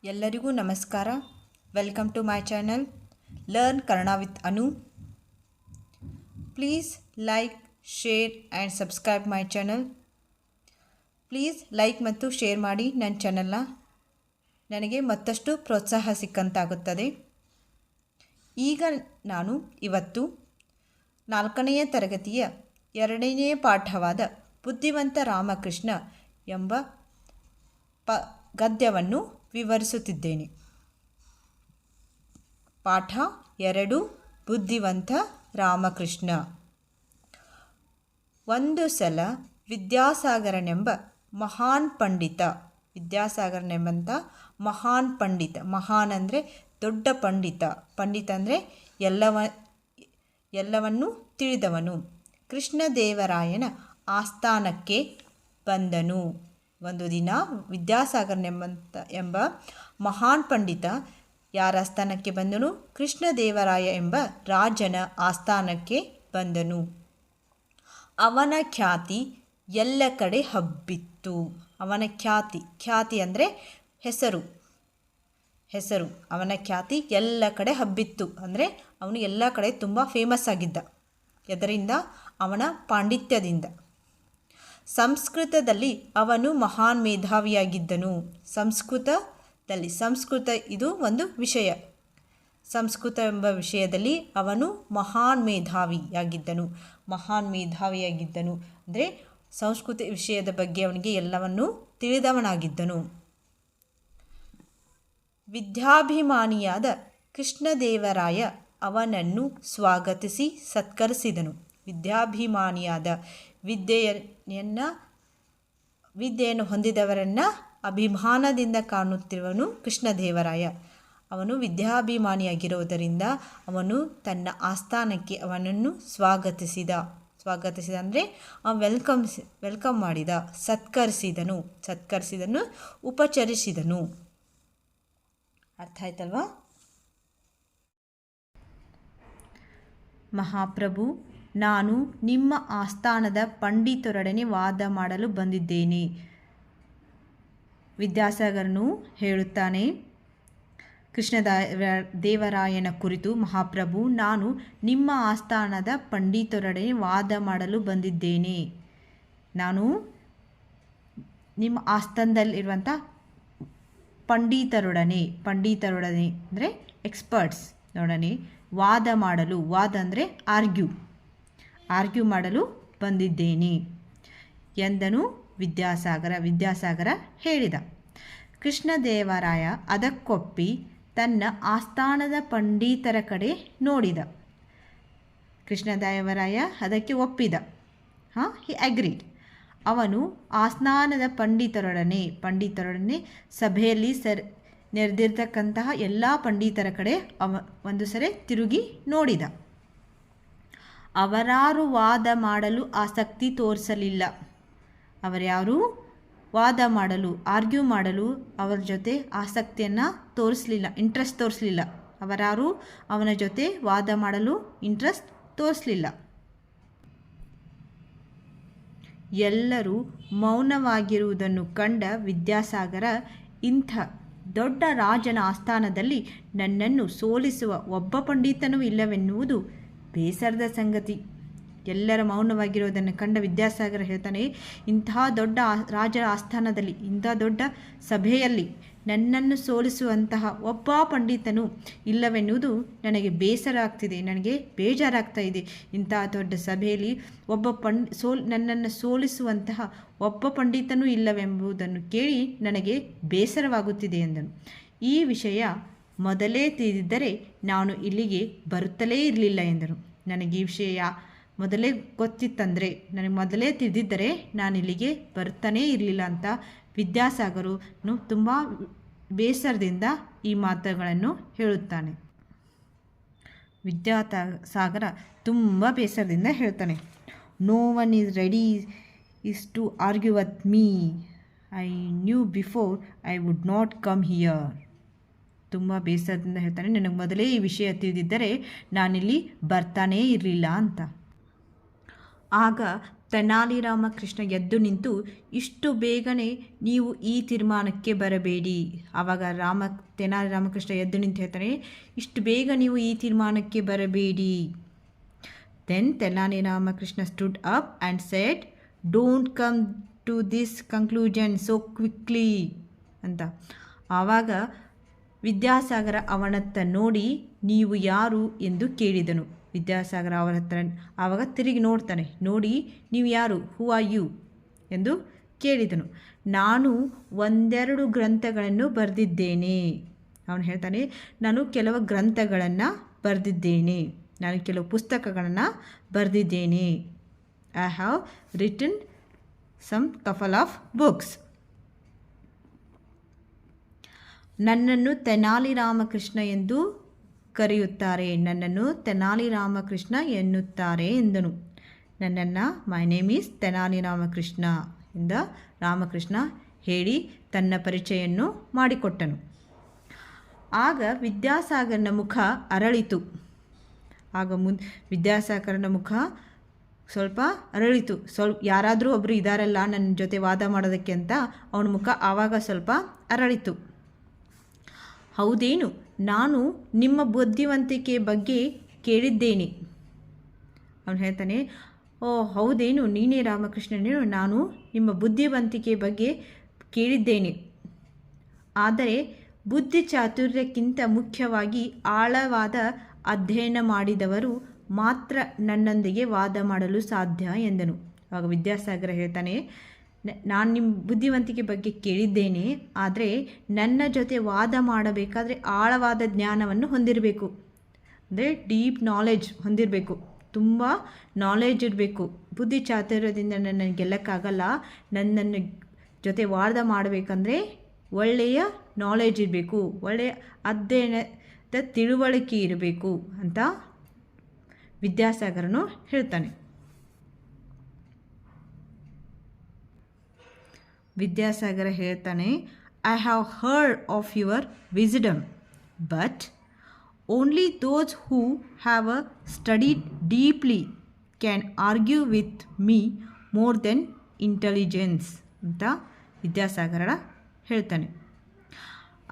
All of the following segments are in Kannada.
ಎಲ್ಲರಿಗೂ ನಮಸ್ಕಾರ. Welcome to my channel learn Kannada with Anu. Please like, share and subscribe my channel. Please like ಮತ್ತು ಶೇರ್ ಮಾಡಿ ನನ್ನ ಚಾನಲ್ನ. ನನಗೆ ಮತ್ತಷ್ಟು ಪ್ರೋತ್ಸಾಹ ಸಿಕ್ಕಂತಾಗುತ್ತದೆ. ಈಗ ನಾನು ಇವತ್ತು 4ನೇ ತರಗತಿಯ 2ನೇ ಪಾಠವಾದ ಬುದ್ಧಿವಂತ ರಾಮಕೃಷ್ಣ ಎಂಬ ಗದ್ಯವನ್ನು ವಿವರಿಸುತ್ತಿದ್ದೇನೆ. ಪಾಠ 2, ಬುದ್ಧಿವಂತ ರಾಮಕೃಷ್ಣ. ಒಂದು ಸಲ ವಿದ್ಯಾಸಾಗರನೆಂಬ ಮಹಾನ್ ಪಂಡಿತ, ವಿದ್ಯಾಸಾಗರನೆಂಬಂಥ ಮಹಾನ್ ಪಂಡಿತ, ಮಹಾನ್ ಅಂದರೆ ದೊಡ್ಡ ಪಂಡಿತ, ಪಂಡಿತ ಅಂದರೆ ಎಲ್ಲವನ್ನೂ ತಿಳಿದವನು, ಕೃಷ್ಣದೇವರಾಯನ ಆಸ್ಥಾನಕ್ಕೆ ಬಂದನು. ಒಂದು ದಿನ ಎಂಬ ಮಹಾನ್ ಪಂಡಿತ ಯಾರ ಆಸ್ಥಾನಕ್ಕೆ ಬಂದನು? ಕೃಷ್ಣದೇವರಾಯ ಎಂಬ ರಾಜನ ಆಸ್ಥಾನಕ್ಕೆ ಬಂದನು. ಅವನ ಖ್ಯಾತಿ ಎಲ್ಲ ಕಡೆ ಹಬ್ಬಿತ್ತು. ಅವನ ಖ್ಯಾತಿ ಅಂದರೆ ಹೆಸರು. ಅವನ ಖ್ಯಾತಿ ಎಲ್ಲ ಕಡೆ ಹಬ್ಬಿತ್ತು ಅಂದರೆ ಅವನು ಎಲ್ಲ ಕಡೆ ತುಂಬ ಫೇಮಸ್ ಆಗಿದ್ದ. ಇದರಿಂದ ಅವನ ಪಾಂಡಿತ್ಯದಿಂದ. ಸಂಸ್ಕೃತದಲ್ಲಿ ಅವನು ಮಹಾನ್ ಮೇಧಾವಿಯಾಗಿದ್ದನು. ಸಂಸ್ಕೃತ ಇದು ಒಂದು ವಿಷಯ. ಸಂಸ್ಕೃತ ಎಂಬ ವಿಷಯದಲ್ಲಿ ಅವನು ಮಹಾನ್ ಮೇಧಾವಿಯಾಗಿದ್ದನು ಅಂದರೆ ಸಂಸ್ಕೃತ ವಿಷಯದ ಬಗ್ಗೆ ಅವನಿಗೆ ಎಲ್ಲವನ್ನೂ ತಿಳಿದವನಾಗಿದ್ದನು. ವಿದ್ಯಾಭಿಮಾನಿಯಾದ ಕೃಷ್ಣದೇವರಾಯ ಅವನನ್ನು ಸ್ವಾಗತಿಸಿ ಸತ್ಕರಿಸಿದನು. ವಿದ್ಯಾಭಿಮಾನಿಯಾದ ವಿದ್ಯೆಯನ್ನು ಹೊಂದಿದವರನ್ನು ಅಭಿಮಾನದಿಂದ ಕಾಣುತ್ತಿರುವನು ಕೃಷ್ಣದೇವರಾಯ. ಅವನು ವಿದ್ಯಾಭಿಮಾನಿಯಾಗಿರುವುದರಿಂದ ಅವನು ತನ್ನ ಆಸ್ಥಾನಕ್ಕೆ ಅವನನ್ನು ಸ್ವಾಗತಿಸಿದ ಅಂದರೆ ವೆಲ್ಕಮ್ ಮಾಡಿದ, ಸತ್ಕರಿಸಿದನು, ಉಪಚರಿಸಿದನು. ಅರ್ಥ ಆಯ್ತಲ್ವಾ? ಮಹಾಪ್ರಭು, ನಾನು ನಿಮ್ಮ ಆಸ್ಥಾನದ ಪಂಡಿತರೊಡನೆ ವಾದ ಮಾಡಲು ಬಂದಿದ್ದೇನೆ. ವಿದ್ಯಾಸಾಗರನು ಹೇಳುತ್ತಾನೆ ಕೃಷ್ಣದೇವರಾಯನ ಕುರಿತು, ಮಹಾಪ್ರಭು, ನಾನು ನಿಮ್ಮ ಆಸ್ಥಾನದ ಪಂಡಿತರೊಡನೆ ವಾದ ಮಾಡಲು ಬಂದಿದ್ದೇನೆ. ನಾನು ನಿಮ್ಮ ಆಸ್ಥಾನದಲ್ಲಿರುವಂಥ ಪಂಡಿತರೊಡನೆ ಅಂದರೆ ಎಕ್ಸ್ಪರ್ಟ್ಸ್ ನೊಡನೆ ವಾದ ಅಂದರೆ ಆರ್ಗ್ಯೂ ಮಾಡಲು ಬಂದಿದ್ದೇನೆ ಎಂದನು ವಿದ್ಯಾಸಾಗರ ಹೇಳಿದ. ಕೃಷ್ಣದೇವರಾಯ ಅದಕ್ಕೊಪ್ಪಿ ತನ್ನ ಆಸ್ಥಾನದ ಪಂಡಿತರ ಕಡೆ ನೋಡಿದ. ಕೃಷ್ಣದೇವರಾಯ ಅದಕ್ಕೆ ಒಪ್ಪಿದ. ಹಿ ಅಗ್ರೀಡ್. ಅವನು ಆಸ್ಥಾನದ ಪಂಡಿತರೊಡನೆ ಸಭೆಯಲ್ಲಿ ನೆರೆದಿರ್ತಕ್ಕಂತಹ ಎಲ್ಲ ಪಂಡಿತರ ಕಡೆ ಒಂದು ಸರಿ ತಿರುಗಿ ನೋಡಿದ. ಅವರಾರು ವಾದ ಮಾಡಲು ಆಸಕ್ತಿ ತೋರಿಸಲಿಲ್ಲ. ಅವರ್ಯಾರೂ ವಾದ ಮಾಡಲು, ಆರ್ಗ್ಯೂ ಮಾಡಲು ಅವರ ಜೊತೆ ಆಸಕ್ತಿಯನ್ನು ತೋರಿಸಲಿಲ್ಲ, ಇಂಟ್ರೆಸ್ಟ್ ತೋರಿಸಲಿಲ್ಲ. ಅವರಾರೂ ಅವನ ಜೊತೆ ವಾದ ಮಾಡಲು ಇಂಟ್ರೆಸ್ಟ್ ತೋರಿಸಲಿಲ್ಲ. ಎಲ್ಲರೂ ಮೌನವಾಗಿರುವುದನ್ನು ಕಂಡ ವಿದ್ಯಾಸಾಗರ, ಇಂಥ ದೊಡ್ಡ ರಾಜನ ಆಸ್ಥಾನದಲ್ಲಿ ನನ್ನನ್ನು ಸೋಲಿಸುವ ಒಬ್ಬ ಪಂಡಿತನೂ ಇಲ್ಲವೆನ್ನುವುದು ಬೇಸರದ ಸಂಗತಿ. ಎಲ್ಲರ ಮೌನವಾಗಿರೋದನ್ನು ಕಂಡ ವಿದ್ಯಾಸಾಗರ ಹೇಳ್ತಾನೆ, ಇಂತಹ ದೊಡ್ಡ ರಾಜರ ಆಸ್ಥಾನದಲ್ಲಿ, ಇಂಥ ದೊಡ್ಡ ಸಭೆಯಲ್ಲಿ ನನ್ನನ್ನು ಸೋಲಿಸುವಂತಹ ಒಬ್ಬ ಪಂಡಿತನೂ ಇಲ್ಲವೆನ್ನುವುದು ನನಗೆ ಬೇಸರ ಆಗ್ತಿದೆ, ನನಗೆ ಬೇಜಾರಾಗ್ತಾ ಇದೆ. ಇಂತಹ ದೊಡ್ಡ ಸಭೆಯಲ್ಲಿ ನನ್ನನ್ನು ಸೋಲಿಸುವಂತಹ ಒಬ್ಬ ಪಂಡಿತನೂ ಇಲ್ಲವೆಂಬುದನ್ನು ಕೇಳಿ ನನಗೆ ಬೇಸರವಾಗುತ್ತಿದೆ ಎಂದನು. ಈ ವಿಷಯ ಮೊದಲೇ ತಿಳಿದಿದ್ದರೆ ನಾನು ಇಲ್ಲಿಗೆ ಬರುತ್ತಲೇ ಇರಲಿಲ್ಲ ಎಂದನು. ನನಗೆ ಈ ವಿಷಯ ಮೊದಲೇ ಮೊದಲೇ ತಿಳಿದಿದ್ದರೆ ನಾನು ಇಲ್ಲಿಗೆ ಬರ್ತಾನೇ ಇರಲಿಲ್ಲ ಅಂತ ವಿದ್ಯಾಸಾಗರನು ತುಂಬ ಬೇಸರದಿಂದ ಈ ಮಾತುಗಳನ್ನು ಹೇಳುತ್ತಾನೆ. ವಿದ್ಯಾಸಾಗರ ತುಂಬ ಬೇಸರದಿಂದ ಹೇಳ್ತಾನೆ, no one is ready is to argue with me. I knew before I would not come here. ತುಂಬ ಬೇಸರದಿಂದ ಹೇಳ್ತಾನೆ, ನನಗೆ ಮೊದಲೇ ಈ ವಿಷಯ ತಿಳಿದಿದ್ದರೆ ನಾನಿಲ್ಲಿ ಬರ್ತಾನೇ ಇರಲಿಲ್ಲ ಅಂತ. ಆಗ ತೆನಾಲಿ ರಾಮಕೃಷ್ಣ ಎದ್ದು ನಿಂತು, ಇಷ್ಟು ಬೇಗನೆ ನೀವು ಈ ತೀರ್ಮಾನಕ್ಕೆ ಬರಬೇಡಿ. ಆವಾಗ ತೆನಾಲಿ ರಾಮಕೃಷ್ಣ ಎದ್ದು ನಿಂತು ಹೇಳ್ತಾನೆ, ಇಷ್ಟು ಬೇಗ ನೀವು ಈ ತೀರ್ಮಾನಕ್ಕೆ ಬರಬೇಡಿ. Then Tenali Ramakrishna stood up and said, don't come to this conclusion so quickly ಅಂತ. ಆವಾಗ ವಿದ್ಯಾಸಾಗರ ಅವನತ್ತ ನೋಡಿ, ನೀವು ಯಾರು ಎಂದು ಕೇಳಿದನು. ವಿದ್ಯಾಸಾಗರ ಅವರ ಹತ್ರ ಆವಾಗ ತಿರುಗಿ ನೋಡ್ತಾನೆ, ನೋಡಿ ನೀವು ಯಾರು, ಹೂ ಆರ್ ಯು ಎಂದು ಕೇಳಿದನು. ನಾನು ಒಂದೆರಡು ಗ್ರಂಥಗಳನ್ನು ಬರೆದಿದ್ದೇನೆ. ಅವನು ಹೇಳ್ತಾನೆ, ನಾನು ಕೆಲವು ಗ್ರಂಥಗಳನ್ನು ಬರೆದಿದ್ದೇನೆ, ನಾನು ಕೆಲವು ಪುಸ್ತಕಗಳನ್ನು ಬರೆದಿದ್ದೇನೆ. I have written some couple of books. ನನ್ನನ್ನು ತೆನಾಲಿ ರಾಮಕೃಷ್ಣ ಎಂದು ಕರೆಯುತ್ತಾರೆ, ನನ್ನನ್ನು ತೆನಾಲಿ ರಾಮಕೃಷ್ಣ ಎನ್ನುತ್ತಾರೆ ಎಂದನು. ನನ್ನನ್ನು my name is Tenali Ramakrishna ಎಂದ ರಾಮಕೃಷ್ಣ ಹೇಳಿ ತನ್ನ ಪರಿಚಯವನ್ನು ಮಾಡಿಕೊಟ್ಟನು. ಆಗ ವಿದ್ಯಾಸಾಗರನ ಮುಖ ಅರಳಿತು. ವಿದ್ಯಾಸಾಗರನ ಮುಖ ಸ್ವಲ್ಪ ಅರಳಿತು. ಯಾರಾದರೂ ಒಬ್ಬರು ಇದ್ದಾರಲ್ಲ ನನ್ನ ಜೊತೆ ವಾದ ಮಾಡೋದಕ್ಕೆ ಅಂತ ಅವನ ಮುಖ ಆವಾಗ ಸ್ವಲ್ಪ ಅರಳಿತು. ಹೌದೇನು, ನಾನು ನಿಮ್ಮ ಬುದ್ಧಿವಂತಿಕೆ ಬಗ್ಗೆ ಕೇಳಿದ್ದೇನೆ. ಅವನು ಹೇಳ್ತಾನೆ, ಓ ಹೌದೇನು, ನೀನೇ ರಾಮಕೃಷ್ಣನೇನು, ನಾನು ನಿಮ್ಮ ಬುದ್ಧಿವಂತಿಕೆ ಬಗ್ಗೆ ಕೇಳಿದ್ದೇನೆ. ಆದರೆ ಬುದ್ಧಿ ಚಾತುರ್ಯಕ್ಕಿಂತ ಮುಖ್ಯವಾಗಿ ಆಳವಾದ ಅಧ್ಯಯನ ಮಾಡಿದವರು ಮಾತ್ರ ನನ್ನೊಂದಿಗೆ ವಾದ ಮಾಡಲು ಸಾಧ್ಯ ಎಂದನು. ಆವಾಗ ವಿದ್ಯಾಸಾಗರ ಹೇಳ್ತಾನೆ, ನಾನು ನಿಮ್ಮ ಬುದ್ಧಿವಂತಿಕೆ ಬಗ್ಗೆ ಕೇಳಿದ್ದೇನೆ, ಆದರೆ ನನ್ನ ಜೊತೆ ವಾದ ಮಾಡಬೇಕಾದ್ರೆ ಆಳವಾದ ಜ್ಞಾನವನ್ನು ಹೊಂದಿರಬೇಕು, ಅಂದರೆ ಡೀಪ್ ನಾಲೆಡ್ಜ್ ಹೊಂದಿರಬೇಕು, ತುಂಬ ನಾಲೆಡ್ಜ್ ಇರಬೇಕು. ಬುದ್ಧಿ ಚಾತುರ್ಯದಿಂದ ನನ್ನನ್ನು ಗೆಲ್ಲಕ್ಕಾಗಲ್ಲ. ನನ್ನನ್ನು ಜೊತೆ ವಾದ ಮಾಡಬೇಕಂದ್ರೆ ಒಳ್ಳೆಯ ನಾಲೆಡ್ಜ್ ಇರಬೇಕು, ಒಳ್ಳೆಯ ಅಧ್ಯಯನದ ತಿಳುವಳಿಕೆ ಇರಬೇಕು ಅಂತ ವಿದ್ಯಾಸಾಗರನು ಹೇಳ್ತಾನೆ. ವಿದ್ಯಾಸಾಗರ ಹೇಳ್ತಾನೆ, I have heard of your wisdom, but only those who have studied deeply can argue with me more than intelligence ಅಂತ ವಿದ್ಯಾಸಾಗರ ಹೇಳ್ತಾನೆ.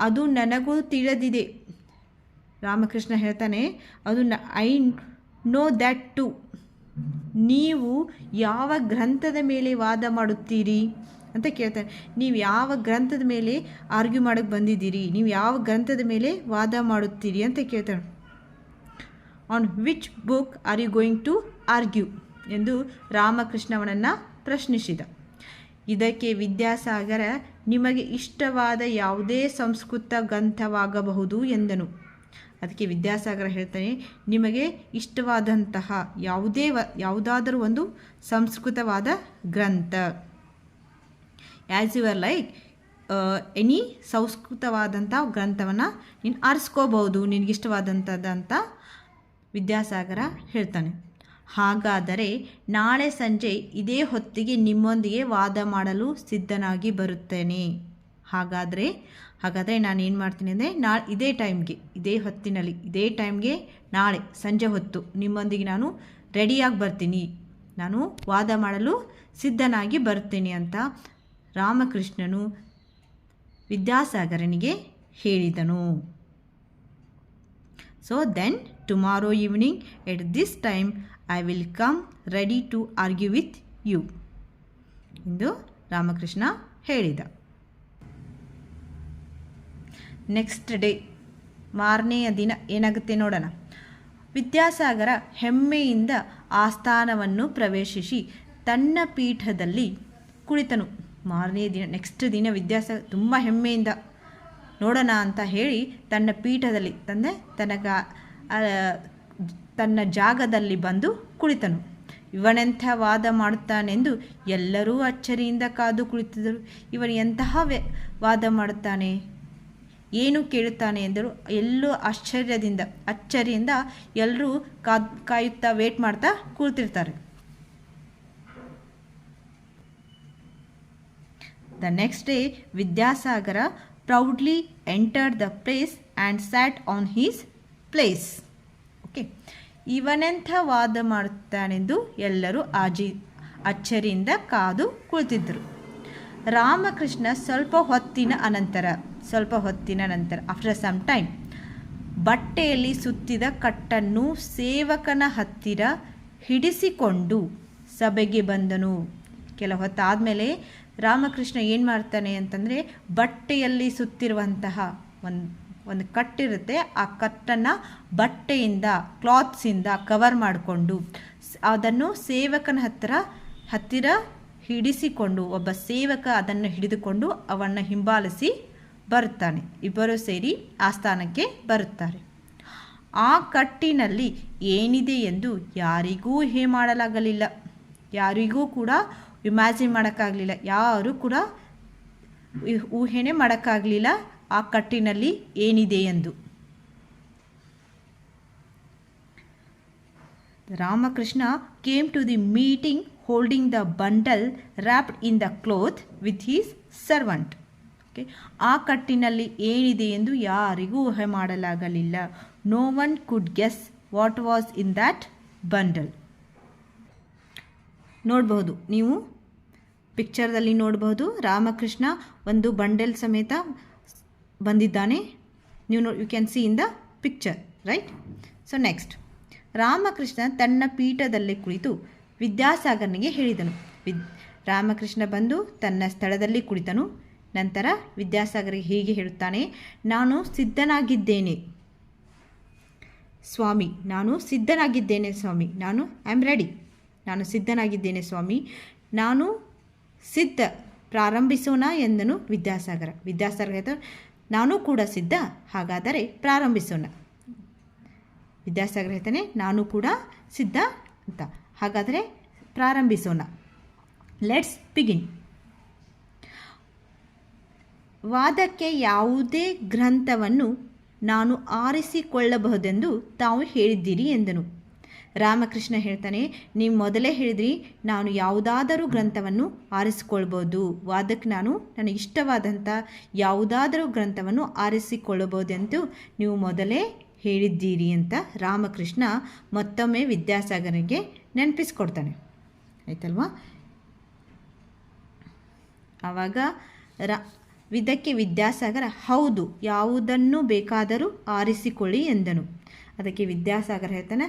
ಅದು ನನಗೂ ತಿಳಿದಿದೆ. ರಾಮಕೃಷ್ಣ ಹೇಳ್ತಾನೆ, ಅದು ಐ ನೋ ದ್ಯಾಟ್ ಟು. ನೀವು ಯಾವ ಗ್ರಂಥದ ಮೇಲೆ ವಾದ ಮಾಡುತ್ತೀರಿ ಅಂತ ಕೇಳ್ತಾನೆ. ನೀವು ಯಾವ ಗ್ರಂಥದ ಮೇಲೆ ಆರ್ಗ್ಯೂ ಮಾಡೋಕ್ಕೆ ಬಂದಿದ್ದೀರಿ, ನೀವು ಯಾವ ಗ್ರಂಥದ ಮೇಲೆ ವಾದ ಮಾಡುತ್ತೀರಿ ಅಂತ ಕೇಳ್ತಾನೆ. On which book are you going to argue ಎಂದು ರಾಮಕೃಷ್ಣ ಅವನನ್ನು ಪ್ರಶ್ನಿಸಿದ. ಇದಕ್ಕೆ ವಿದ್ಯಾಸಾಗರ, ನಿಮಗೆ ಇಷ್ಟವಾದ ಯಾವುದೇ ಸಂಸ್ಕೃತ ಗ್ರಂಥವಾಗಬಹುದು ಎಂದನು. ಅದಕ್ಕೆ ವಿದ್ಯಾಸಾಗರ ಹೇಳ್ತಾನೆ, ನಿಮಗೆ ಇಷ್ಟವಾದಂತಹ ಯಾವುದಾದರೂ ಒಂದು ಸಂಸ್ಕೃತವಾದ ಗ್ರಂಥ, as you are like any ಸಂಸ್ಕೃತವಾದಂಥ ಗ್ರಂಥವನ್ನು ನೀನು ಆರಿಸ್ಕೋಬಹುದು, ನಿನಗಿಷ್ಟವಾದಂಥದ್ದಂತ ವಿದ್ಯಾಸಾಗರ ಹೇಳ್ತಾನೆ. ಹಾಗಾದರೆ ನಾಳೆ ಸಂಜೆ ಇದೇ ಹೊತ್ತಿಗೆ ನಿಮ್ಮೊಂದಿಗೆ ವಾದ ಮಾಡಲು ಸಿದ್ಧನಾಗಿ ಬರುತ್ತೇನೆ. ಹಾಗಾದರೆ ನಾನು ಏನು ಮಾಡ್ತೀನಿ ಅಂದರೆ, ಇದೇ ಟೈಮ್ಗೆ, ಇದೇ ಹೊತ್ತಿನಲ್ಲಿ, ಇದೇ ಟೈಮ್ಗೆ ನಾಳೆ ಸಂಜೆ ಹೊತ್ತು ನಿಮ್ಮೊಂದಿಗೆ ನಾನು ರೆಡಿಯಾಗಿ ಬರ್ತೀನಿ, ನಾನು ವಾದ ಮಾಡಲು ಸಿದ್ಧನಾಗಿ ಬರುತ್ತೇನೆ ಅಂತ ರಾಮಕೃಷ್ಣನು ವಿದ್ಯಾಸಾಗರನಿಗೆ ಹೇಳಿದನು. So then tomorrow evening at this time I will come ready to argue with you ಎಂದು ರಾಮಕೃಷ್ಣ ಹೇಳಿದ. ನೆಕ್ಸ್ಟ್ ಡೇ, ಮಾರನೆಯ ದಿನ ಏನಾಗುತ್ತೆ ನೋಡೋಣ. ವಿದ್ಯಾಸಾಗರ ಹೆಮ್ಮೆಯಿಂದ ಆಸ್ಥಾನವನ್ನು ಪ್ರವೇಶಿಸಿ ತನ್ನ ಪೀಠದಲ್ಲಿ ಕುಳಿತನು. ಮಾರನೇ ದಿನ, ನೆಕ್ಸ್ಟ್ ದಿನ ವಿದ್ಯಾಸಾಗರ ತುಂಬ ಹೆಮ್ಮೆಯಿಂದ ನೋಡೋಣ ಅಂತ ಹೇಳಿ ತನ್ನ ಪೀಠದಲ್ಲಿ ತನ್ನ ಜಾಗದಲ್ಲಿ ಬಂದು ಕುಳಿತನು. ಇವನೆಂಥ ವಾದ ಮಾಡುತ್ತಾನೆಂದು ಎಲ್ಲರೂ ಅಚ್ಚರಿಯಿಂದ ಕಾದು ಕುಳಿತಿದ್ದರು. ಇವನು ಎಂತಹ ವಾದ ಮಾಡುತ್ತಾನೆ, ಏನು ಕೇಳುತ್ತಾನೆ ಎಂದರು. ಎಲ್ಲೂ ಅಚ್ಚರಿಯಿಂದ ಎಲ್ಲರೂ ಕಾಯುತ್ತಾ ವೇಟ್ ಮಾಡ್ತಾ ಕೂಳ್ತಿರ್ತಾರೆ. The next day Vidyasagar proudly entered the place and sat on his place. Okay, ಇವನೆಂಥ ವಾದ ಮಾಡುತ್ತಾನೆಂದು ಎಲ್ಲರೂ ಅಚ್ಚರಿಯಿಂದ ಕಾದು ಕುಳಿತಿದ್ದರು. ರಾಮಕೃಷ್ಣ ಸ್ವಲ್ಪ ಹೊತ್ತಿನ ನಂತರ ಆಫ್ಟರ್ ಸಮ್ ಟೈಮ್ ಬಟ್ಟೆಯಲ್ಲಿ ಸುತ್ತಿದ ಕಟ್ಟನ್ನು ಸೇವಕನ ಹತ್ತಿರ ಹಿಡಿಸಿಕೊಂಡು ಸಭೆಗೆ ಬಂದನು. ಕೆಲ ಹೊತ್ತಾದಮೇಲೆ ರಾಮಕೃಷ್ಣ ಏನು ಮಾಡ್ತಾನೆ ಅಂತಂದರೆ, ಬಟ್ಟೆಯಲ್ಲಿ ಸುತ್ತಿರುವಂತಹ ಒಂದು ಕಟ್ಟಿರುತ್ತೆ, ಆ ಕಟ್ಟನ್ನು ಬಟ್ಟೆಯಿಂದ ಕ್ಲಾತ್ಸಿಂದ ಕವರ್ ಮಾಡಿಕೊಂಡು ಅದನ್ನು ಸೇವಕನ ಹತ್ತಿರ ಹಿಡಿಸಿಕೊಂಡು, ಒಬ್ಬ ಸೇವಕ ಅದನ್ನು ಹಿಡಿದುಕೊಂಡು ಅವನ್ನು ಹಿಂಬಾಲಿಸಿ ಬರುತ್ತಾನೆ. ಇಬ್ಬರು ಸೇರಿ ಆಸ್ಥಾನಕ್ಕೆ ಬರುತ್ತಾರೆ. ಆ ಕಟ್ಟಿನಲ್ಲಿ ಏನಿದೆ ಎಂದು ಯಾರಿಗೂ ಮಾಡಲಾಗಲಿಲ್ಲ. ಯಾರಿಗೂ ಕೂಡ ಇಮ್ಯಾಜಿನ್ ಮಾಡೋಕ್ಕಾಗಲಿಲ್ಲ, ಯಾರೂ ಕೂಡ ಊಹೆನೇ ಮಾಡೋಕ್ಕಾಗಲಿಲ್ಲ ಆ ಕಟ್ಟಿನಲ್ಲಿ ಏನಿದೆ ಎಂದು. Ramakrishna came to the meeting holding the bundle wrapped in the cloth with his servant. Okay, ಆ ಕಟ್ಟಿನಲ್ಲಿ ಏನಿದೆ ಎಂದು ಯಾರಿಗೂ ಊಹೆ ಮಾಡಲಾಗಲಿಲ್ಲ. No one could guess what was in that bundle. ನೋಡಬಹುದು, ನೀವು ಪಿಕ್ಚರ್ದಲ್ಲಿ ನೋಡಬಹುದು, ರಾಮಕೃಷ್ಣ ಒಂದು ಬಂಡಲ್ ಸಮೇತ ಬಂದಿದ್ದಾನೆ. You can see in the picture, right? So next, Ramakrishna ತನ್ನ ಪೀಠದಲ್ಲೇ ಕುಳಿತು ವಿದ್ಯಾಸಾಗರನಿಗೆ ಹೇಳಿದನು. ರಾಮಕೃಷ್ಣ ಬಂದು ತನ್ನ ಸ್ಥಳದಲ್ಲಿ ಕುಳಿತನು. ನಂತರ ವಿದ್ಯಾಸಾಗರಿಗೆ ಹೀಗೆ ಹೇಳುತ್ತಾನೆ, ನಾನು ಸಿದ್ಧನಾಗಿದ್ದೇನೆ ಸ್ವಾಮಿ, ಐ ಆಮ್ ರೆಡಿ, ನಾನು ಸಿದ್ಧನಾಗಿದ್ದೇನೆ ಸ್ವಾಮಿ, ನಾನು ಸಿದ್ಧ, ಪ್ರಾರಂಭಿಸೋಣ ಎಂದನು ವಿದ್ಯಾಸಾಗರ. ವಿದ್ಯಾಸಾಗರ ನಾನು ಕೂಡ ಸಿದ್ಧ, ಹಾಗಾದರೆ ಪ್ರಾರಂಭಿಸೋಣ. ವಿದ್ಯಾಸಾಗರ ಹೇಳ್ತಾನೆ, ನಾನು ಕೂಡ ಸಿದ್ಧ ಅಂತ, ಹಾಗಾದರೆ ಪ್ರಾರಂಭಿಸೋಣ. Let's begin. ವಾದಕ್ಕೆ ಯಾವುದೇ ಗ್ರಂಥವನ್ನು ನಾನು ಆರಿಸಿಕೊಳ್ಳಬಹುದೆಂದು ತಾವು ಹೇಳಿದ್ದೀರಿ ಎಂದನು. ರಾಮಕೃಷ್ಣ ಹೇಳ್ತಾನೆ, ನೀವು ಮೊದಲೇ ಹೇಳಿದ್ರಿ ನಾನು ಯಾವುದಾದರೂ ಗ್ರಂಥವನ್ನು ಆರಿಸಿಕೊಳ್ಬೋದು, ವಾದಕ್ಕೆ ನನಗೆ ಇಷ್ಟವಾದಂಥ ಯಾವುದಾದರೂ ಗ್ರಂಥವನ್ನು ಆರಿಸಿಕೊಳ್ಳಬಹುದೆಂದು ನೀವು ಮೊದಲೇ ಹೇಳಿದ್ದೀರಿ ಅಂತ ರಾಮಕೃಷ್ಣ ಮತ್ತೊಮ್ಮೆ ವಿದ್ಯಾಸಾಗರನಿಗೆ ನೆನಪಿಸ್ಕೊಡ್ತಾನೆ. ಆಯ್ತಲ್ವಾ? ಆವಾಗ ಇದಕ್ಕೆ ವಿದ್ಯಾಸಾಗರ ಹೌದು, ಯಾವುದನ್ನು ಬೇಕಾದರೂ ಆರಿಸಿಕೊಳ್ಳಿ ಎಂದನು. ಅದಕ್ಕೆ ವಿದ್ಯಾಸಾಗರ ಹೇಳ್ತಾನೆ,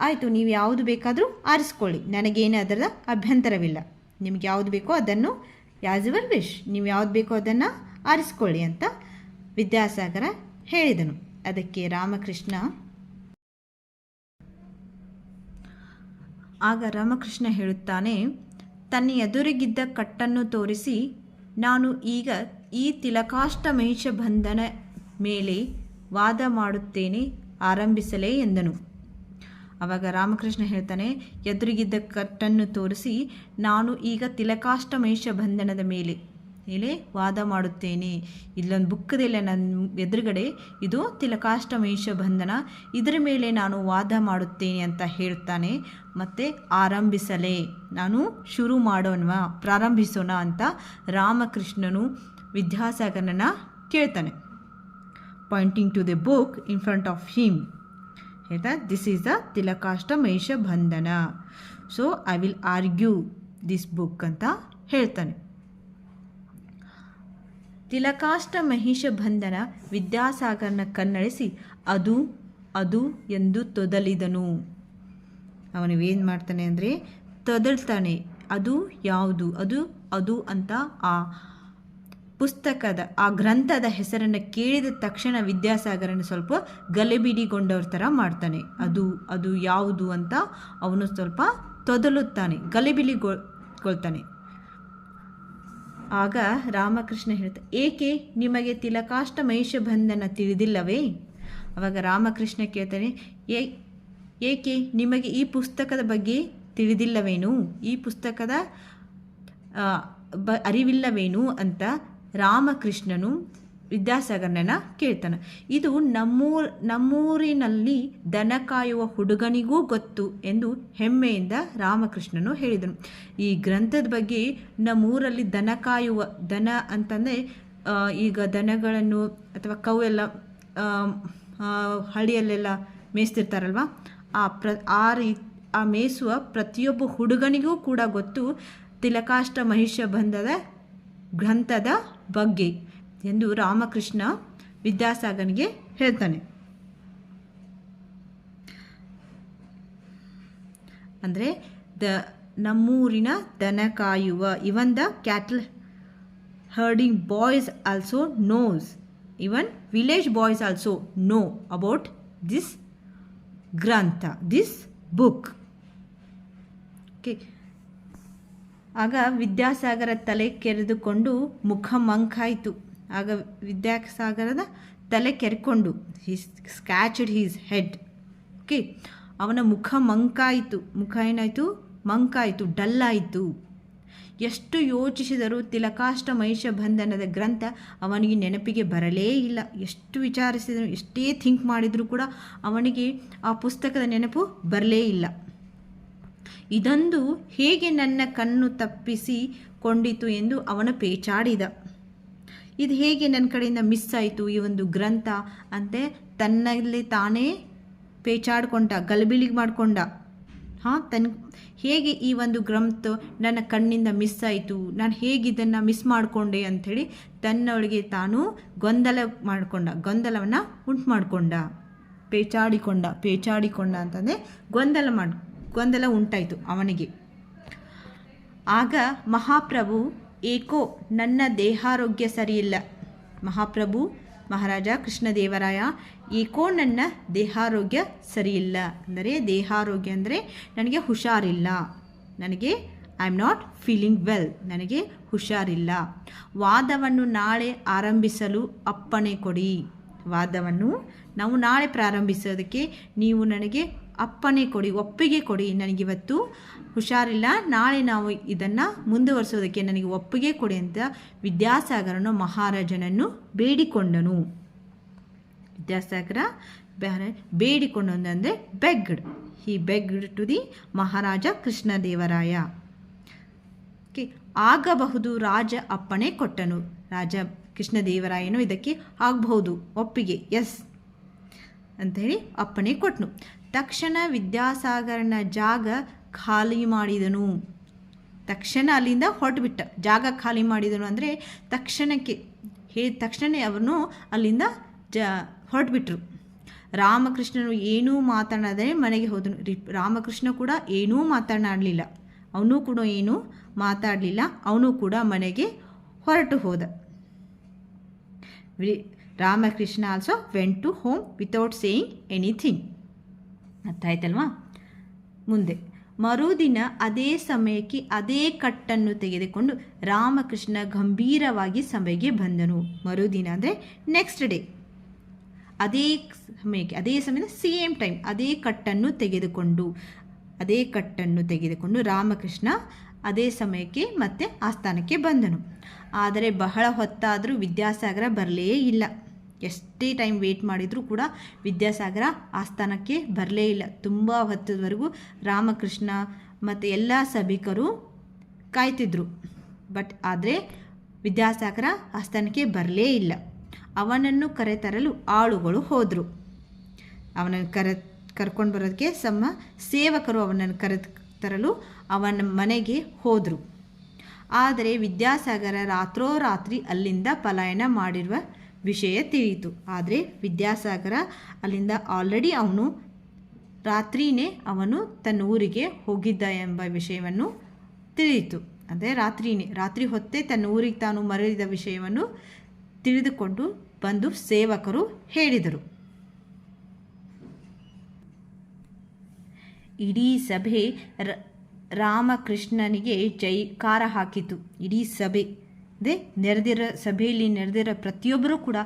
ಆಯಿತು, ನೀವು ಯಾವುದು ಬೇಕಾದರೂ ಆರಿಸ್ಕೊಳ್ಳಿ, ನನಗೇನು ಅದರ ಅಭ್ಯಂತರವಿಲ್ಲ, ನಿಮ್ಗೆ ಯಾವುದು ಬೇಕೋ ಅದನ್ನು ಆ್ಯಸ್ ಯುವರ್ ವಿಶ್, ನೀವು ಯಾವುದು ಬೇಕೋ ಅದನ್ನು ಆರಿಸ್ಕೊಳ್ಳಿ ಅಂತ ವಿದ್ಯಾಸಾಗರ ಹೇಳಿದನು. ಅದಕ್ಕೆ ರಾಮಕೃಷ್ಣ ಹೇಳುತ್ತಾನೆ, ತನ್ನ ಎದುರಿಗಿದ್ದ ಕಟ್ಟನ್ನು ತೋರಿಸಿ, ನಾನು ಈಗ ಈ ತಿಲಕಾಷ್ಟಮಹಿಷ ಬಂಧನ ಮೇಲೆ ವಾದ ಮಾಡುತ್ತೇನೆ, ಆರಂಭಿಸಲೇ ಎಂದನು. ಆವಾಗ ರಾಮಕೃಷ್ಣ ಹೇಳ್ತಾನೆ, ಎದುರಿಗಿದ್ದ ಕಟ್ಟನ್ನು ತೋರಿಸಿ ನಾನು ಈಗ ತಿಲಕಾಷ್ಟಮಹಿಷ ಬಂಧನದ ಮೇಲೆ ವಾದ ಮಾಡುತ್ತೇನೆ. ಇಲ್ಲೊಂದು ಬುಕ್ಕದಿಲ್ಲ ನನ್ನ ಎದುರುಗಡೆ, ಇದು ತಿಲಕಾಷ್ಟಮಹಿಷ ಬಂಧನ, ಇದರ ಮೇಲೆ ನಾನು ವಾದ ಮಾಡುತ್ತೇನೆ ಅಂತ ಹೇಳ್ತಾನೆ. ಮತ್ತು ಆರಂಭಿಸಲೇ, ನಾನು ಪ್ರಾರಂಭಿಸೋಣ ಅಂತ ರಾಮಕೃಷ್ಣನು ವಿದ್ಯಾಸಾಗರನ ಕೇಳ್ತಾನೆ. Pointing to the book in front of him ಹೇಳ್ತಾ, this is the Tilakashtamahisha Bandhana, so I will argue this book ಅಂತ ಹೇಳ್ತಾನೆ. ತಿಲಕಾಷ್ಟಮಹಿಷ ಬಂಧನ ವಿದ್ಯಾಸಾಗರನ ಕಣ್ಣಳಿಸಿ ಅದು ಎಂದು ತೊದಲಿದನು. ಅವನಿವೇನು ಮಾಡ್ತಾನೆ ಅಂದರೆ ತೊದಲ್ತಾನೆ, ಅದು ಯಾವುದು, ಅದು ಅಂತ ಆ ಪುಸ್ತಕದ, ಆ ಗ್ರಂಥದ ಹೆಸರನ್ನು ಕೇಳಿದ ತಕ್ಷಣ ವಿದ್ಯಾಸಾಗರನ ಸ್ವಲ್ಪ ಗಲಿಬಿಲಿಗೊಂಡವ್ರ ಥರ ಮಾಡ್ತಾನೆ. ಅದು ಯಾವುದು ಅಂತ ಅವನು ಸ್ವಲ್ಪ ತೊದಲುತ್ತಾನೆ, ಗಲಿಬಿಲಿಗೊಳ್ತಾನೆ. ಆಗ ರಾಮಕೃಷ್ಣ ಹೇಳ್ತಾರೆ, ಏಕೆ ನಿಮಗೆ ತಿಲಕಾಷ್ಟಮಹಿಷ ಬಂಧನ ತಿಳಿದಿಲ್ಲವೇ? ಆವಾಗ ರಾಮಕೃಷ್ಣ ಕೇಳ್ತಾನೆ, ಏಕೆ ನಿಮಗೆ ಈ ಪುಸ್ತಕದ ಬಗ್ಗೆ ತಿಳಿದಿಲ್ಲವೇನು, ಈ ಪುಸ್ತಕದ ಅರಿವಿಲ್ಲವೇನು ಅಂತ ರಾಮಕೃಷ್ಣನು ವಿದ್ಯಾಸಾಗರನ ಕೇಳ್ತಾನೆ. ಇದು ನಮ್ಮೂರಿನಲ್ಲಿ ದನ ಕಾಯುವ ಹುಡುಗನಿಗೂ ಗೊತ್ತು ಎಂದು ಹೆಮ್ಮೆಯಿಂದ ರಾಮಕೃಷ್ಣನು ಹೇಳಿದನು. ಈ ಗ್ರಂಥದ ಬಗ್ಗೆ ನಮ್ಮೂರಲ್ಲಿ ದನ ಅಂತಂದರೆ ಈಗ ದನಗಳನ್ನು ಅಥವಾ ಕವು ಎಲ್ಲ ಹಳ್ಳಿಯಲ್ಲೆಲ್ಲ ಮೇಯಿಸ್ತಿರ್ತಾರಲ್ವ, ಆ ಮೇಯಿಸುವ ಪ್ರತಿಯೊಬ್ಬ ಹುಡುಗನಿಗೂ ಕೂಡ ಗೊತ್ತು ತಿಲಕಾಷ್ಟ ಮಹಿಷ ಬಂಧದ ಗ್ರಂಥದ ಬಗ್ಗೆ ಎಂದು ರಾಮಕೃಷ್ಣ ವಿದ್ಯಾಸಾಗರ್ಗೆ ಹೇಳ್ತಾನೆ. ಅಂದರೆ ನಮ್ಮೂರಿನ ದನ ಕಾಯುವ even the cattle herding boys also nose, even village boys also know about this ಗ್ರಂಥ, ದಿಸ್ ಬುಕ್. ಓಕೆ, ಆಗ ವಿದ್ಯಾಸಾಗರ ತಲೆ ಕೆರೆದುಕೊಂಡು ಮುಖ ಮಂಕಾಯಿತು. ಆಗ ವಿದ್ಯಾಸಾಗರದ ತಲೆ ಕೆರೆಕೊಂಡು ಸ್ಕ್ಯಾಚ್ಡ್ ಹೀಸ್ ಹೆಡ್. ಓಕೆ, ಅವನ ಮುಖ ಮಂಕಾಯಿತು. ಮುಖ ಏನಾಯಿತು? ಮಂಕಾಯಿತು, ಡಲ್ಲಾಯಿತು. ಎಷ್ಟು ಯೋಚಿಸಿದರೂ ತಿಲಕಾಷ್ಟ ಮಹಿಷ ಬಂಧನದ ಗ್ರಂಥ ಅವನಿಗೆ ನೆನಪಿಗೆ ಬರಲೇ ಇಲ್ಲ. ಎಷ್ಟು ವಿಚಾರಿಸಿದರೂ, ಎಷ್ಟೇ ಥಿಂಕ್ ಮಾಡಿದರೂ ಕೂಡ ಅವನಿಗೆ ಆ ಪುಸ್ತಕದ ನೆನಪು ಬರಲೇ ಇಲ್ಲ. ಇದೊಂದು ಹೇಗೆ ನನ್ನ ಕಣ್ಣು ತಪ್ಪಿಸಿಕೊಂಡಿತು ಎಂದು ಅವನು ಪೇಚಾಡಿದ. ಇದು ಹೇಗೆ ನನ್ನ ಕಡೆಯಿಂದ ಮಿಸ್ ಆಯಿತು ಈ ಒಂದು ಗ್ರಂಥ ಅಂತೆ ತನ್ನಲ್ಲಿ ತಾನೇ ಪೇಚಾಡ್ಕೊಂಡ, ಗಲಿಬಿಲಿ ಮಾಡಿಕೊಂಡ. ಹೇಗೆ ಈ ಒಂದು ಗ್ರಂಥ ನನ್ನ ಕಣ್ಣಿಂದ ಮಿಸ್ ಆಯಿತು, ನಾನು ಹೇಗೆ ಇದನ್ನು ಮಿಸ್ ಮಾಡಿಕೊಂಡೆ ಅಂಥೇಳಿ ತನ್ನೊಳಗೆ ತಾನು ಗೊಂದಲವನ್ನು ಉಂಟು ಮಾಡಿಕೊಂಡ. ಪೇಚಾಡಿಕೊಂಡ ಅಂತಂದರೆ ಗೊಂದಲ ಉಂಟಾಯಿತು ಅವನಿಗೆ. ಆಗ ಮಹಾಪ್ರಭು, ಏಕೋ ನನ್ನ ದೇಹಾರೋಗ್ಯ ಸರಿಯಿಲ್ಲ. ಮಹಾಪ್ರಭು ಮಹಾರಾಜ ಕೃಷ್ಣದೇವರಾಯ, ಏಕೋ ನನ್ನ ದೇಹಾರೋಗ್ಯ ಸರಿಯಿಲ್ಲ. ಅಂದರೆ ದೇಹಾರೋಗ್ಯ ಅಂದರೆ ನನಗೆ ಹುಷಾರಿಲ್ಲ, ನನಗೆ I am not feeling well, ನನಗೆ ಹುಷಾರಿಲ್ಲ. ವಾದವನ್ನು ನಾಳೆ ಆರಂಭಿಸಲು ಅಪ್ಪಣೆ ಕೊಡಿ. ವಾದವನ್ನು ನಾವು ನಾಳೆ ಪ್ರಾರಂಭಿಸೋದಕ್ಕೆ ನೀವು ನನಗೆ ಅಪ್ಪಣೆ ಕೊಡಿ, ಒಪ್ಪಿಗೆ ಕೊಡಿ. ನನಗಿವತ್ತು ಹುಷಾರಿಲ್ಲ, ನಾಳೆ ನಾವು ಇದನ್ನು ಮುಂದುವರಿಸೋದಕ್ಕೆ ನನಗೆ ಒಪ್ಪಿಗೆ ಕೊಡಿ ಅಂತ ವಿದ್ಯಾಸಾಗರನು ಮಹಾರಾಜನನ್ನು ಬೇಡಿಕೊಂಡನು. ವಿದ್ಯಾಸಾಗರ ಬೇಡಿಕೊಂಡನು ಅಂದರೆ begged. He begged to the maharaja Krishnadevaraya. Okay, ಆಗಬಹುದು ರಾಜ ಅಪ್ಪಣೆ ಕೊಟ್ಟನು. ರಾಜ ಕೃಷ್ಣದೇವರಾಯನು ಇದಕ್ಕೆ ಆಗಬಹುದು, ಒಪ್ಪಿಗೆ, ಎಸ್ ಅಂಥೇಳಿ ಅಪ್ಪಣೆ ಕೊಟ್ಟನು. ತಕ್ಷಣ ವಿದ್ಯಾಸಾಗರನ ಜಾಗ ಖಾಲಿ ಮಾಡಿದನು. ತಕ್ಷಣ ಅಲ್ಲಿಂದ ಹೊರಟುಬಿಟ್ಟ. ಜಾಗ ಖಾಲಿ ಮಾಡಿದನು ಅಂದರೆ ತಕ್ಷಣವೇ ಅವನು ಅಲ್ಲಿಂದ ಹೊರಟುಬಿಟ್ರು. ರಾಮಕೃಷ್ಣನು ಏನೂ ಮಾತನಾಡದೆ ಮನೆಗೆ ಹೋದನು. ರಾಮಕೃಷ್ಣ ಕೂಡ ಏನೂ ಮಾತನಾಡಲಿಲ್ಲ. ಅವನು ಕೂಡ ಏನೂ ಮಾತಾಡಲಿಲ್ಲ. ಅವನು ಕೂಡ ಮನೆಗೆ ಹೊರಟು ಹೋದ. Ramakrishna also went to home without saying anything. ಅರ್ಥ ಆಯ್ತಲ್ವಾ? ಮುಂದೆ ಮರುದಿನ ಅದೇ ಸಮಯಕ್ಕೆ ಅದೇ ಕಟ್ಟನ್ನು ತೆಗೆದುಕೊಂಡು ರಾಮಕೃಷ್ಣ ಗಂಭೀರವಾಗಿ ಸಭೆಗೆ ಬಂದನು. ಮರುದಿನ ಅಂದರೆ ನೆಕ್ಸ್ಟ್ ಡೇ, ಅದೇ ಸಮಯದ ಸೇಮ್ ಟೈಮ್ ಅದೇ ಕಟ್ಟನ್ನು ತೆಗೆದುಕೊಂಡು ರಾಮಕೃಷ್ಣ ಅದೇ ಸಮಯಕ್ಕೆ ಮತ್ತೆ ಆಸ್ಥಾನಕ್ಕೆ ಬಂದನು. ಆದರೆ ಬಹಳ ಹೊತ್ತಾದರೂ ವಿದ್ಯಾಸಾಗರ ಬರಲೇ ಇಲ್ಲ. ಎಷ್ಟೇ ಟೈಮ್ ವೇಟ್ ಮಾಡಿದರೂ ಕೂಡ ವಿದ್ಯಾಸಾಗರ ಆಸ್ಥಾನಕ್ಕೆ ಬರಲೇ ಇಲ್ಲ. ತುಂಬ ಹೊತ್ತದವರೆಗೂ ರಾಮಕೃಷ್ಣ ಮತ್ತು ಎಲ್ಲ ಸಭಿಕರು ಕಾಯ್ತಿದ್ರು. ಆದರೆ ವಿದ್ಯಾಸಾಗರ ಆಸ್ಥಾನಕ್ಕೆ ಬರಲೇ ಇಲ್ಲ. ಅವನನ್ನು ಕರೆತರಲು ಆಳುಗಳು ಹೋದರು. ಅವನನ್ನು ಕರ್ಕೊಂಡು ಬರೋದಕ್ಕೆ ಸೇವಕರು ಅವನನ್ನು ಕರೆತರಲು ಅವನ ಮನೆಗೆ ಹೋದರು. ಆದರೆ ವಿದ್ಯಾಸಾಗರ ರಾತ್ರೋರಾತ್ರಿ ಅಲ್ಲಿಂದ ಪಲಾಯನ ಮಾಡಿರುವ ವಿಷಯ ತಿಳಿಯಿತು. ಆದರೆ ವಿದ್ಯಾಸಾಗರ ಅಲ್ಲಿಂದ ಆಲ್ರೆಡಿ ರಾತ್ರಿಯೇ ಅವನು ತನ್ನ ಊರಿಗೆ ಹೋಗಿದ್ದ ಎಂಬ ವಿಷಯವನ್ನು ತಿಳಿಯಿತು. ಅಂದರೆ ರಾತ್ರಿ ಹೊತ್ತೇ ತನ್ನ ಊರಿಗೆ ತಾನು ಮರಳಿದ ವಿಷಯವನ್ನು ತಿಳಿದುಕೊಂಡು ಬಂದು ಸೇವಕರು ಹೇಳಿದರು. ಇಡೀ ಸಭೆ ರಾಮಕೃಷ್ಣನಿಗೆ ಜೈಕಾರ ಹಾಕಿತು. ಇಡೀ ಸಭೆ ಸಭೆಯಲ್ಲಿ ನೆರೆದಿರೋ ಪ್ರತಿಯೊಬ್ಬರೂ ಕೂಡ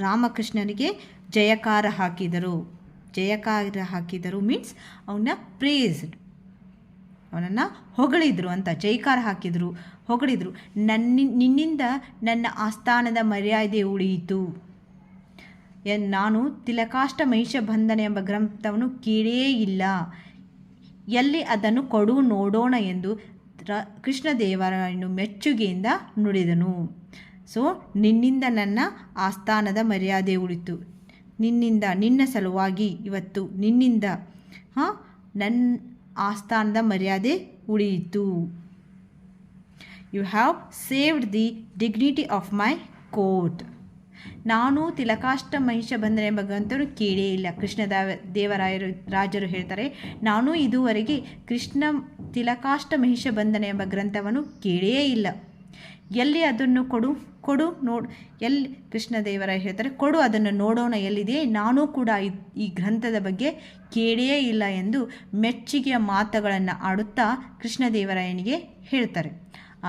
ರಾಮಕೃಷ್ಣನಿಗೆ ಜಯಕಾರ ಹಾಕಿದರು ಮೀನ್ಸ್ ಅವನ್ನ ಪ್ರೇಸ್ಡ್, ಅವನನ್ನು ಹೊಗಳಿದ್ರು ಅಂತ. ಜೈಕಾರ ಹಾಕಿದರು, ಹೊಗಳಿದ್ರು. ನಿನ್ನಿಂದ ನನ್ನ ಆಸ್ಥಾನದ ಮರ್ಯಾದೆ ಉಳಿಯಿತು. ನಾನು ತಿಲಕಾಷ್ಟ ಮಹಿಷ ಬಂಧನ ಎಂಬ ಗ್ರಂಥವನ್ನು ಕೇಳೇ ಇಲ್ಲ. ಎಲ್ಲಿ ಅದನ್ನು ಕೊಡು ನೋಡೋಣ ಎಂದು ಕೃಷ್ಣದೇವರಾಯನು ಮೆಚ್ಚುಗೆಯಿಂದ ನುಡಿದನು. ಸೊ ನಿನ್ನಿಂದ ನನ್ನ ಆಸ್ಥಾನದ ಮರ್ಯಾದೆ ಉಳಿತು. ನಿನ್ನ ಸಲುವಾಗಿ ಇವತ್ತು ನಿನ್ನಿಂದ ಆಸ್ಥಾನದ ಮರ್ಯಾದೆ ಉಳಿಯಿತು. You have saved the dignity of my court. ನಾನು ತಿಲಕಾಷ್ಟ ಮಹಿಷ ಬಂಧನ ಎಂಬ ಗ್ರಂಥವನ್ನು ಕೇಳೇ ಇಲ್ಲ. ರಾಜರು ಹೇಳ್ತಾರೆ, ನಾನು ಇದುವರೆಗೆ ಕೃಷ್ಣ ತಿಲಕಾಷ್ಟ ಮಹಿಷ ಬಂಧನ ಎಂಬ ಗ್ರಂಥವನ್ನು ಕೇಳೇ ಇಲ್ಲ. ಎಲ್ಲಿ ಅದನ್ನು ಕೊಡು ಎಲ್ಲಿ ಕೃಷ್ಣದೇವರಾಯ ಹೇಳ್ತಾರೆ, ಕೊಡು ಅದನ್ನು ನೋಡೋಣ ಎಲ್ಲಿದೆ, ನಾನೂ ಕೂಡ ಈ ಗ್ರಂಥದ ಬಗ್ಗೆ ಕೇಳೇ ಇಲ್ಲ ಎಂದು ಮೆಚ್ಚುಗೆಯ ಮಾತುಗಳನ್ನು ಆಡುತ್ತಾ ಕೃಷ್ಣದೇವರಾಯನಿಗೆ ಹೇಳ್ತಾರೆ.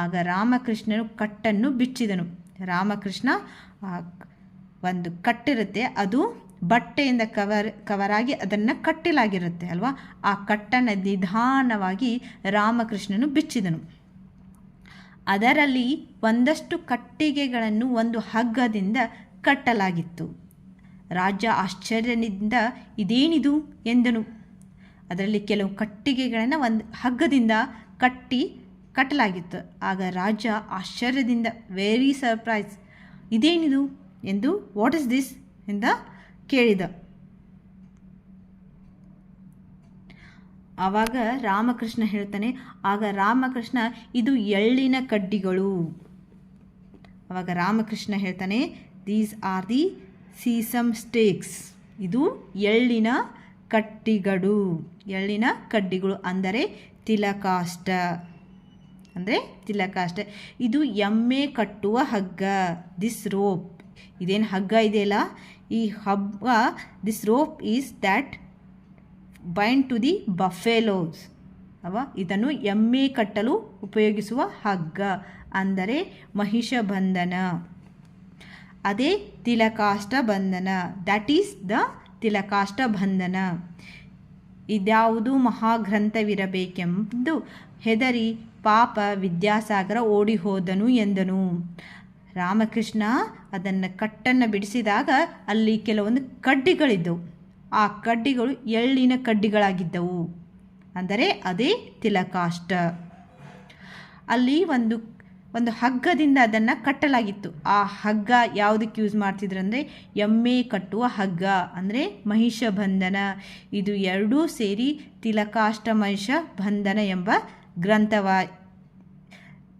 ಆಗ ರಾಮಕೃಷ್ಣನು ಕಟ್ಟನ್ನು ಬಿಚ್ಚಿದನು. ರಾಮಕೃಷ್ಣ ಒಂದು ಕಟ್ಟಿರುತ್ತೆ, ಅದು ಬಟ್ಟೆಯಿಂದ ಕವರಾಗಿ ಅದನ್ನು ಕಟ್ಟಲಾಗಿರುತ್ತೆ ಅಲ್ವಾ. ಆ ಕಟ್ಟನ್ನು ನಿಧಾನವಾಗಿ ರಾಮಕೃಷ್ಣನು ಬಿಚ್ಚಿದನು. ಅದರಲ್ಲಿ ಒಂದಷ್ಟು ಕಟ್ಟಿಗೆಗಳನ್ನು ಒಂದು ಹಗ್ಗದಿಂದ ಕಟ್ಟಲಾಗಿತ್ತು. ರಾಜ ಆಶ್ಚರ್ಯದಿಂದ ಇದೇನಿದು ಎಂದನು. ಅದರಲ್ಲಿ ಕೆಲವು ಕಟ್ಟಿಗೆಗಳನ್ನು ಒಂದು ಹಗ್ಗದಿಂದ ಕಟ್ಟಲಾಗಿತ್ತು. ಆಗ ರಾಜ ಆಶ್ಚರ್ಯದಿಂದ ವೆರಿ ಸರ್ಪ್ರೈಸ್, ಇದೇನಿದು ಎಂದು ವಾಟ್ ಇಸ್ ದಿಸ್ ಎಂದು ಕೇಳಿದ. ಆವಾಗ ರಾಮಕೃಷ್ಣ ಹೇಳ್ತಾನೆ, ಆಗ ರಾಮಕೃಷ್ಣ ಇದು ಎಳ್ಳಿನ ಕಡ್ಡಿಗಳು. ಆವಾಗ ರಾಮಕೃಷ್ಣ ಹೇಳ್ತಾನೆ, ದೀಸ್ ಆರ್ ದಿ ಸೀಸಮ್ ಸ್ಟೇಕ್ಸ್. ಇದು ಎಳ್ಳಿನ ಕಡ್ಡಿಗಳು ಅಂದರೆ ತಿಲಕಾಷ್ಟ. ಇದು ಎಮ್ಮೆ ಕಟ್ಟುವ ಹಗ್ಗ. ದಿಸ್ ರೋಪ್, ಇದೇನು ಹಗ್ಗ ಇದೆಯಲ್ಲ, ಈ ಹಗ್ಗ, this rope is that bind to the buffaloes. ಇದನ್ನು ಎಮ್ಮೆ ಕಟ್ಟಲು ಉಪಯೋಗಿಸುವ ಹಗ್ಗ ಅಂದರೆ ಮಹಿಷ ಬಂಧನ. ಅದೇ ತಿಲಕಾಷ್ಟ ಬಂಧನ, ದ್ಯಾಟ್ ಈಸ್ ದ ತಿಲಕಾಷ್ಟ ಬಂಧನ. ಇದ್ಯಾವುದು ಮಹಾಗ್ರಂಥವಿರಬೇಕೆಂದು ಹೆದರಿ ಪಾಪ ವಿದ್ಯಾಸಾಗರ ಓಡಿ ಹೋದನು ಎಂದನು. ರಾಮಕೃಷ್ಣ ಅದನ್ನು ಕಟ್ಟನ್ನು ಬಿಡಿಸಿದಾಗ ಅಲ್ಲಿ ಕೆಲವೊಂದು ಕಡ್ಡಿಗಳಿದ್ದವು. ಆ ಕಡ್ಡಿಗಳು ಎಳ್ಳಿನ ಕಡ್ಡಿಗಳಾಗಿದ್ದವು, ಅಂದರೆ ಅದೇ ತಿಲಕಾಷ್ಟ. ಅಲ್ಲಿ ಒಂದು ಹಗ್ಗದಿಂದ ಅದನ್ನು ಕಟ್ಟಲಾಗಿತ್ತು. ಆ ಹಗ್ಗ ಯಾವುದಕ್ಕೆ ಯೂಸ್ ಮಾಡ್ತಿದ್ರು ಅಂದರೆ ಎಮ್ಮೆ ಕಟ್ಟುವ ಹಗ್ಗ ಅಂದರೆ ಮಹಿಷ ಬಂಧನ. ಇದು ಎರಡೂ ಸೇರಿ ತಿಲಕಾಷ್ಟ ಮಹಿಷ ಬಂಧನ ಎಂಬ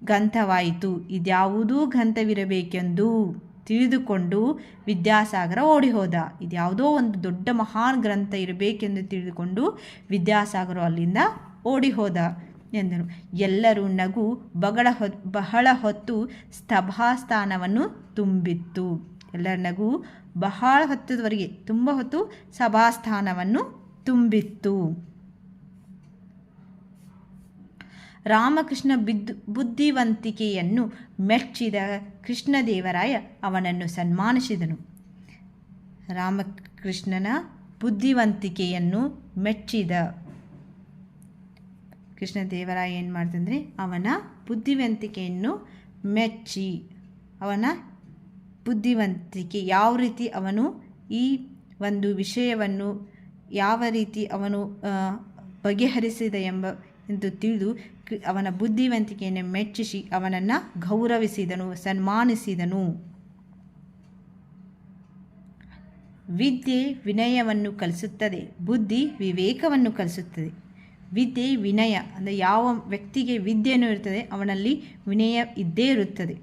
ಗ್ರಂಥವಾಯಿತು. ಇದ್ಯಾವುದೂ ಗ್ರಂಥವಿರಬೇಕೆಂದು ತಿಳಿದುಕೊಂಡು ವಿದ್ಯಾಸಾಗರ ಓಡಿ ಹೋದ. ಇದ್ಯಾವುದೋ ಒಂದು ದೊಡ್ಡ ಮಹಾನ್ ಗ್ರಂಥ ಇರಬೇಕೆಂದು ತಿಳಿದುಕೊಂಡು ವಿದ್ಯಾಸಾಗರ ಅಲ್ಲಿಂದ ಓಡಿ ಹೋದ ಎಂದನು. ಎಲ್ಲರೂ ನಗು ಬಹಳ ಹೊತ್ತು ಸಭಾಸ್ಥಾನವನ್ನು ತುಂಬಿತ್ತು. ಎಲ್ಲರ ನಗು ಬಹಳ ಹೊತ್ತದವರೆಗೆ, ತುಂಬ ಹೊತ್ತು ಸಭಾಸ್ಥಾನವನ್ನು ತುಂಬಿತ್ತು. ರಾಮಕೃಷ್ಣ ಬುದ್ಧಿವಂತಿಕೆಯನ್ನು ಮೆಚ್ಚಿದ ಕೃಷ್ಣದೇವರಾಯ ಅವನನ್ನು ಸನ್ಮಾನಿಸಿದನು. ರಾಮಕೃಷ್ಣನ ಬುದ್ಧಿವಂತಿಕೆಯನ್ನು ಮೆಚ್ಚಿದ ಕೃಷ್ಣದೇವರಾಯ ಏನು ಮಾಡ್ತಂದರೆ ಅವನ ಬುದ್ಧಿವಂತಿಕೆಯನ್ನು ಮೆಚ್ಚಿ, ಅವನ ಬುದ್ಧಿವಂತಿಕೆ ಯಾವ ರೀತಿ ಅವನು ಈ ಒಂದು ವಿಷಯವನ್ನು ಯಾವ ರೀತಿ ಅವನು ಬಗೆಹರಿಸಿದ ಎಂದು ತಿಳಿದು ಅವನ ಬುದ್ಧಿವಂತಿಕೆಯನ್ನು ಮೆಚ್ಚಿಸಿ ಅವನನ್ನು ಗೌರವಿಸಿದನು, ಸನ್ಮಾನಿಸಿದನು. ವಿದ್ಯೆ ವಿನಯವನ್ನು ಕಲಿಸುತ್ತದೆ, ಬುದ್ಧಿ ವಿವೇಕವನ್ನು ಕಲಿಸುತ್ತದೆ. ವಿದ್ಯೆ ವಿನಯ ಅಂದರೆ ಯಾವ ವ್ಯಕ್ತಿಗೆ ವಿದ್ಯೆಯನ್ನು ಇರ್ತದೆ ಅವನಲ್ಲಿ ವಿನಯ ಇದ್ದೇ ಇರುತ್ತದೆ.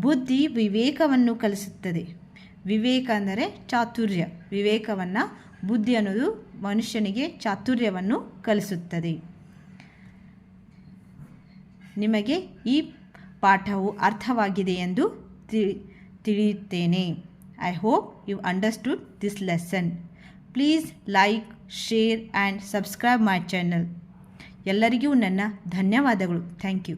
ಬುದ್ಧಿ ವಿವೇಕವನ್ನು ಕಲಿಸುತ್ತದೆ. ವಿವೇಕ ಅಂದರೆ ಚಾತುರ್ಯ. ವಿವೇಕವನ್ನು, ಬುದ್ಧಿ ಅನ್ನೋದು ಮನುಷ್ಯನಿಗೆ ಚಾತುರ್ಯವನ್ನು ಕಲಿಸುತ್ತದೆ. ನಿಮಗೆ ಈ ಪಾಠವು ಅರ್ಥವಾಗಿದೆ ಎಂದು ತಿಳಿಯುತ್ತೇನೆ. I hope you understood this lesson. Please like, share and subscribe my channel. ಎಲ್ಲರಿಗೂ ನನ್ನ ಧನ್ಯವಾದಗಳು. Thank you.